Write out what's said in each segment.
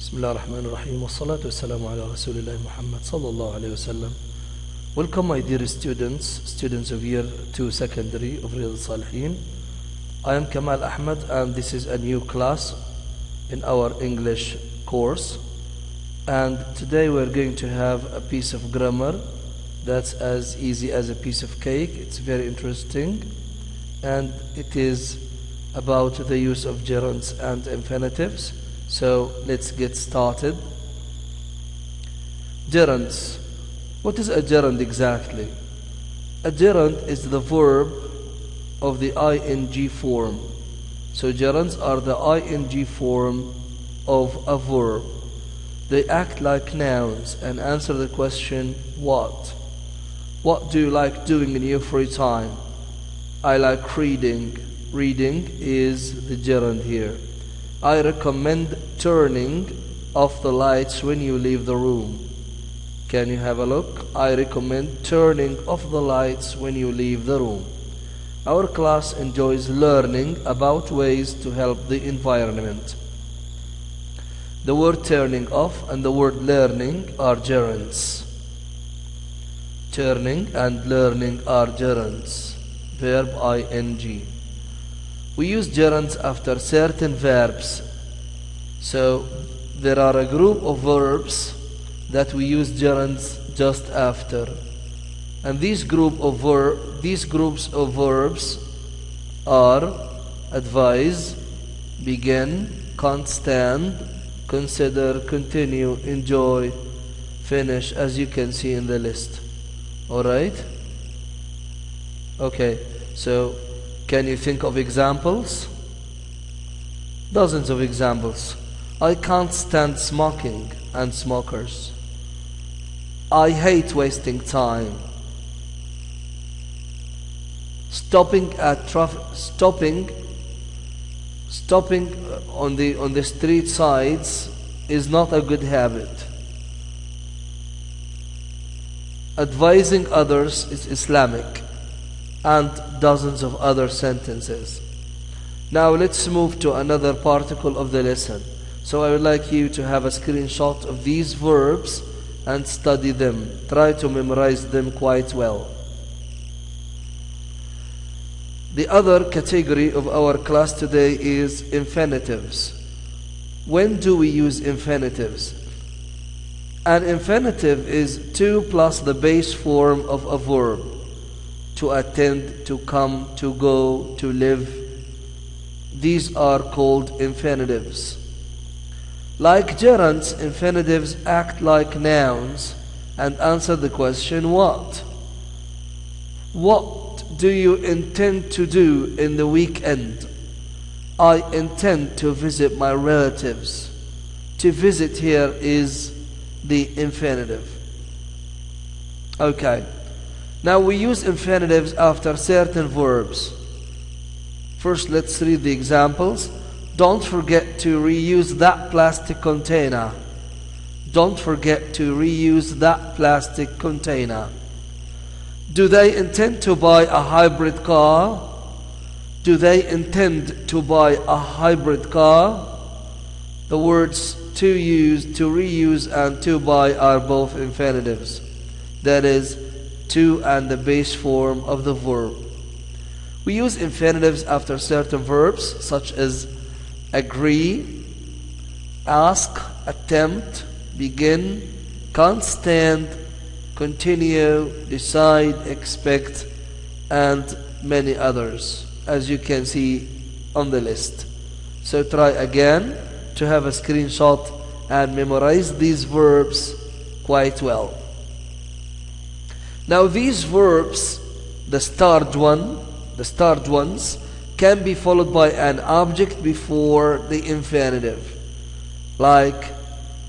بسم الله الرحمن الرحيم والصلاة والسلام على رسول الله محمد صلى الله عليه وسلم. Welcome my dear students of year 2 secondary of Riyadh Salihin. I am Kamal Ahmed and this is a new class in our English course, and today we're going to have a piece of grammar that's as easy as a piece of cake. It's very interesting and it is about the use of gerunds and infinitives. So let's get started. Gerunds. What is a gerund exactly? A gerund is the verb of the ing form. So gerunds are the ing form of a verb. They act like nouns and answer the question what. What do you like doing in your free time? I like reading. Reading is the gerund here. I recommend turning off the lights when you leave the room. Can you have a look? I recommend turning off the lights when you leave the room. Our class enjoys learning about ways to help the environment. The word turning off and the word learning are gerunds. Turning and learning are gerunds. Verb ing. We use gerunds after certain verbs. So there are a group of verbs that we use gerunds just after. And these groups of verbs are advise, begin, can't stand, consider, continue, enjoy, finish, as you can see in the list. Alright? Okay, so can you think of examples? Dozens of examples. I can't stand smoking and smokers. I hate wasting time. Stopping on the street sides is not a good habit. Advising others is Islamic, and dozens of other sentences. Now let's move to another particle of the lesson. So I would like you to have a screenshot of these verbs and study them. Try to memorize them quite well. The other category of our class today is infinitives. When do we use infinitives? An infinitive is to plus the base form of a verb. To attend, to come, to go, to live. These are called infinitives. Like gerunds, infinitives act like nouns and answer the question what. What do you intend to do in the weekend? I intend to visit my relatives. To visit here is the infinitive. Okay. Now we use infinitives after certain verbs. First, let's read the examples. Don't forget to reuse that plastic container. Don't forget to reuse that plastic container. Do they intend to buy a hybrid car? Do they intend to buy a hybrid car? The words to use, to reuse, and to buy are both infinitives. That is, to and the base form of the verb. We use infinitives after certain verbs such as agree, ask, attempt, begin, can't stand, continue, decide, expect, and many others, as you can see on the list. So try again to have a screenshot and memorize these verbs quite well. Now these verbs, the starred ones, can be followed by an object before the infinitive. Like,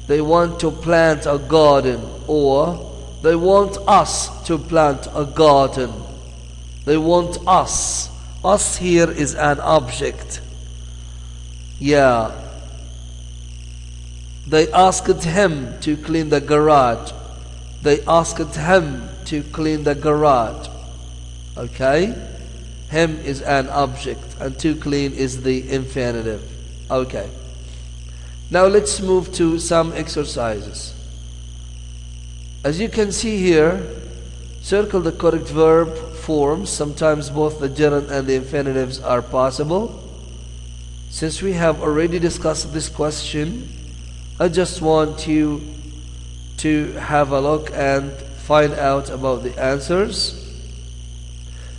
they want to plant a garden, or they want us to plant a garden. They want us. Us here is an object. Yeah. They asked him to clean the garage. They asked him to clean the garage. Okay? Him is an object and to clean is the infinitive. Okay. Now let's move to some exercises. As you can see here, circle the correct verb forms. Sometimes both the gerund and the infinitives are possible. Since we have already discussed this question, I just want you to have a look and find out about the answers.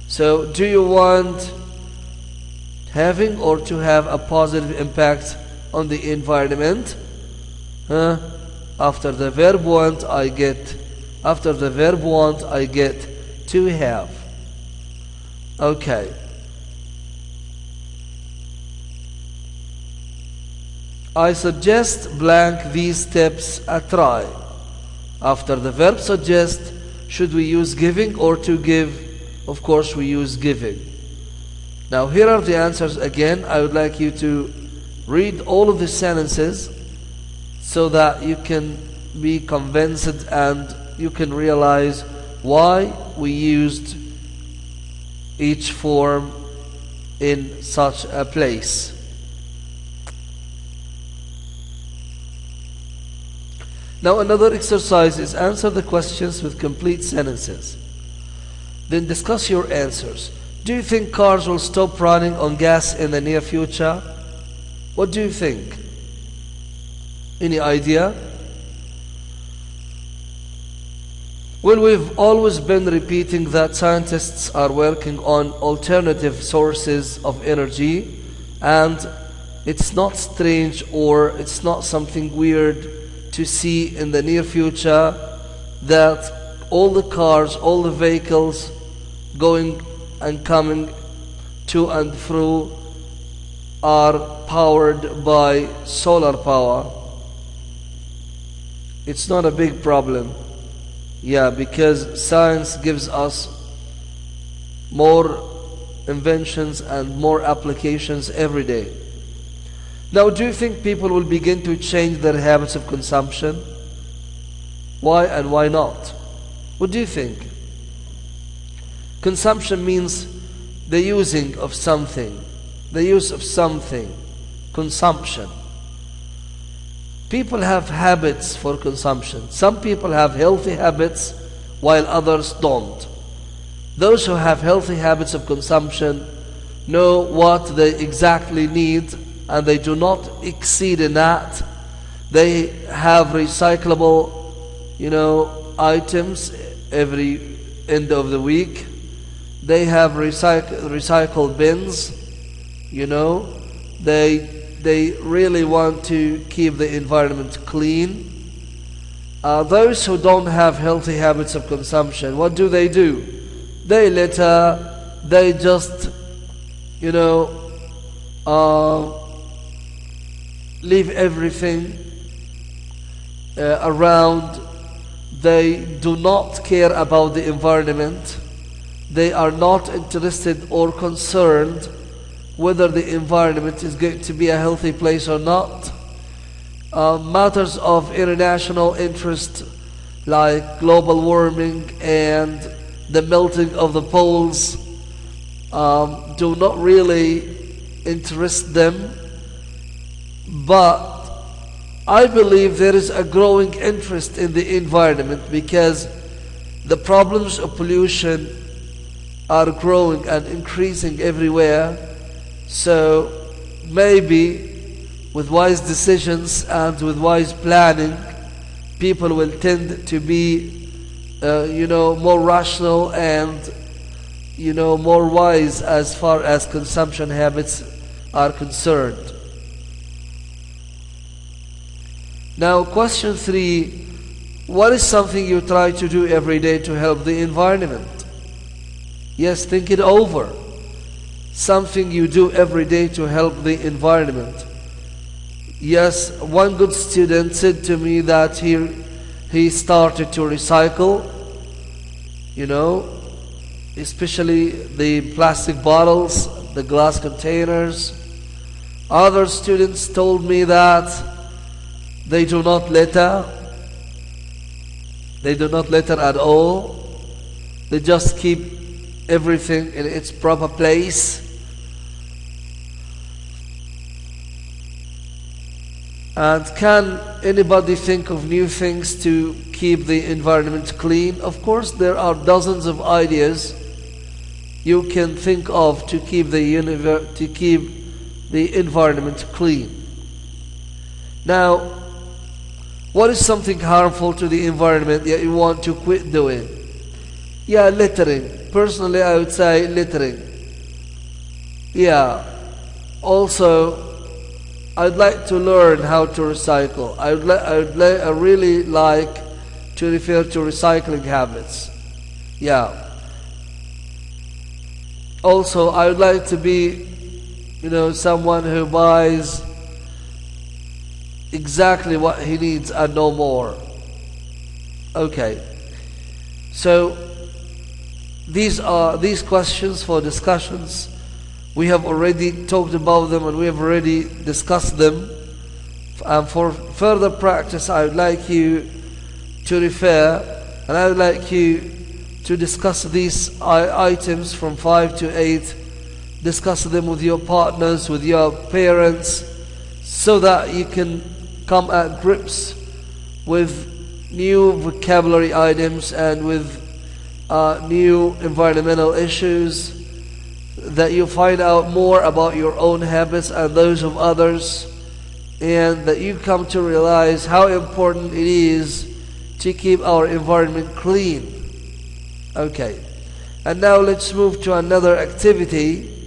So, do you want having or to have a positive impact on the environment? After the verb want, I get to have. Okay. I suggest blank these steps a try. After the verb suggest, should we use giving or to give? Of course we use giving. Now here are the answers again. I would like you to read all of the sentences so that you can be convinced and you can realize why we used each form in such a place. Now another exercise is answer the questions with complete sentences. Then discuss your answers. Do you think cars will stop running on gas in the near future? What do you think? Any idea? Well, we've always been repeating that scientists are working on alternative sources of energy, and it's not strange or it's not something weird to see in the near future that all the cars, all the vehicles going and coming to and fro are powered by solar power. It's not a big problem. Yeah, because science gives us more inventions and more applications every day. Now, do you think people will begin to change their habits of consumption? Why and why not? What do you think? Consumption means the using of something, the use of something, consumption. People have habits for consumption. Some people have healthy habits while others don't. Those who have healthy habits of consumption know what they exactly need and they do not exceed in that. They have recyclable, items every end of the week. They have recycled bins, They really want to keep the environment clean. Those who don't have healthy habits of consumption, what do? They litter, they just, leave everything around. They do not care about the environment. They are not interested or concerned whether the environment is going to be a healthy place or not. Matters of international interest like global warming and the melting of the poles do not really interest them. But I believe there is a growing interest in the environment because the problems of pollution are growing and increasing everywhere. So maybe with wise decisions and with wise planning, people will tend to be, more rational and, more wise as far as consumption habits are concerned. Now, question 3, what is something you try to do every day to help the environment? Yes, think it over. Something you do every day to help the environment. Yes, one good student said to me that he started to recycle, especially the plastic bottles, the glass containers. Other students told me that they do not litter. They do not litter at all. They just keep everything in its proper place. And can anybody think of new things to keep the environment clean? Of course, there are dozens of ideas you can think of to keep the environment clean. Now, what is something harmful to the environment that you want to quit doing? Yeah, littering. Personally, I would say littering. Yeah. Also, I'd like to learn how to recycle. I really like to refer to recycling habits. Yeah. Also, I would like to be, someone who buys exactly what he needs and no more. Okay. So, these questions for discussions. We have already talked about them and we have already discussed them. And for further practice, I would like you to refer, and I would like you to discuss these items from 5 to 8. Discuss them with your partners, with your parents, so that you can come at grips with new vocabulary items and with new environmental issues, that you find out more about your own habits and those of others, and that you come to realize how important it is to keep our environment clean. Okay, and now let's move to another activity.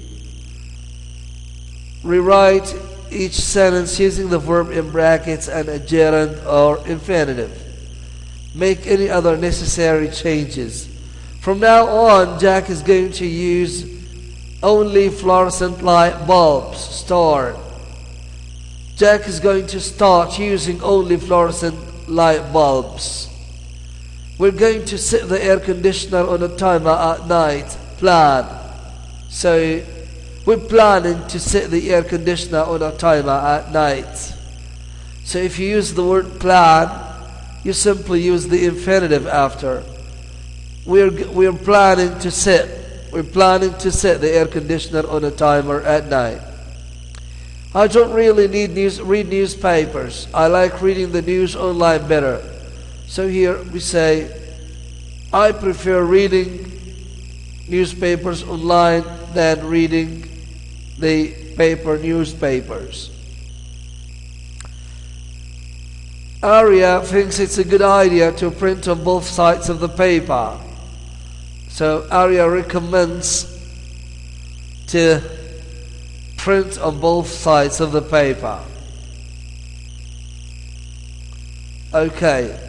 Rewrite each sentence using the verb in brackets and a gerund or infinitive. Make any other necessary changes. From now on, Jack is going to use only fluorescent light bulbs. Start. Jack is going to start using only fluorescent light bulbs. We're going to set the air conditioner on a timer at night. Plan. So we're planning to set the air conditioner on a timer at night. So if you use the word plan, you simply use the infinitive after. We're planning to set. We're planning to set the air conditioner on a timer at night. I don't really read newspapers. I like reading the news online better. So here we say, I prefer reading newspapers online than reading the paper newspapers. Arya thinks it's a good idea to print on both sides of the paper. So Arya recommends to print on both sides of the paper. Okay.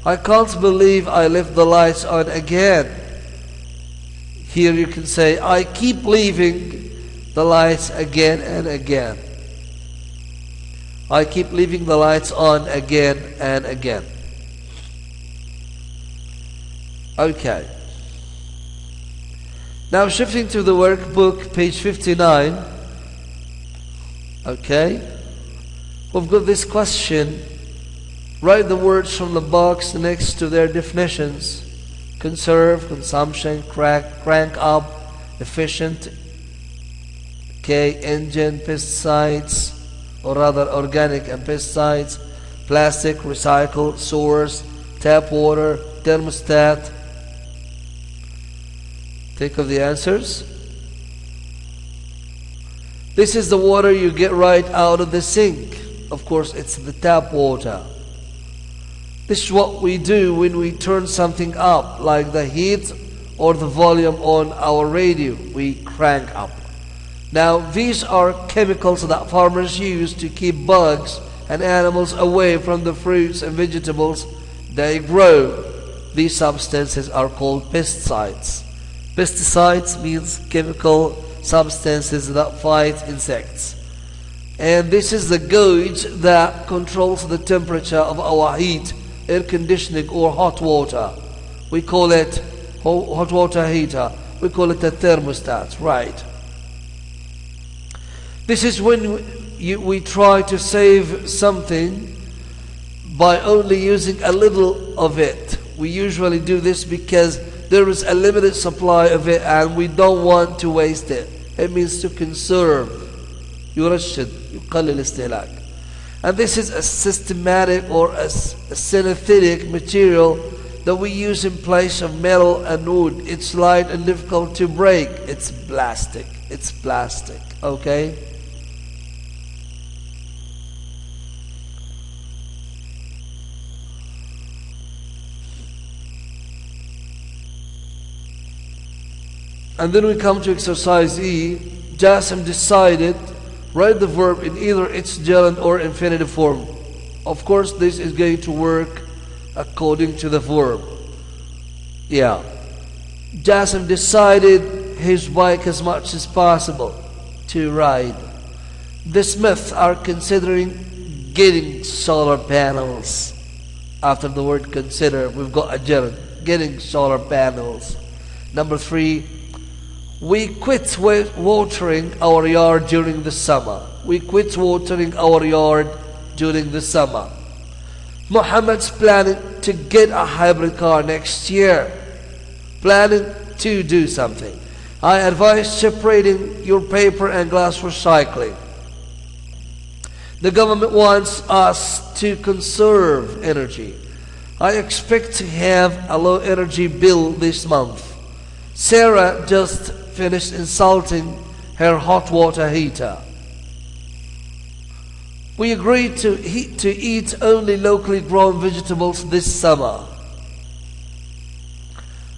I can't believe I left the lights on again. Here you can say, I keep leaving the lights again and again. I keep leaving the lights on again and again. Okay. Now shifting to the workbook, page 59. Okay. We've got this question. Write the words from the box next to their definitions. Conserve, consumption, crank up, efficient, okay, engine, pesticides, or rather organic and pesticides, plastic, recycle, source, tap water, thermostat. Think of the answers. This is the water you get right out of the sink. Of course, it's the tap water. This is what we do when we turn something up, like the heat or the volume on our radio. We crank up. Now, these are chemicals that farmers use to keep bugs and animals away from the fruits and vegetables they grow. These substances are called pesticides. Pesticides means chemical substances that fight insects. And this is the gauge that controls the temperature of our heat, air conditioning or hot water. We call it hot water heater. We call it a thermostat, right? This is when we try to save something by only using a little of it. We usually do this because there is a limited supply of it and we don't want to waste it. It means to conserve. يرشد يقلل الاستهلاك. And this is a systematic or a synthetic material that we use in place of metal and wood. It's light and difficult to break. It's plastic. It's plastic. Okay? And then we come to exercise E. Jassim decided. Write the verb in either its gerund or infinitive form. Of course, this is going to work according to the verb. Yeah. Jassim decided his bike as much as possible to ride. The Smiths are considering getting solar panels. After the word consider, we've got a gerund. Getting solar panels. Number 3. We quit watering our yard during the summer. We quit watering our yard during the summer. Muhammad's planning to get a hybrid car next year. Planning to do something. I advise separating your paper and glass recycling. The government wants us to conserve energy. I expect to have a low energy bill this month. Sarah just finished insulting her hot water heater. We agreed to eat only locally grown vegetables this summer.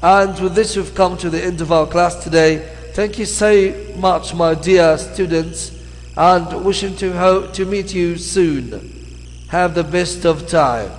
And with this we've come to the end of our class today. Thank you so much, my dear students, and wishing to meet you soon. Have the best of time.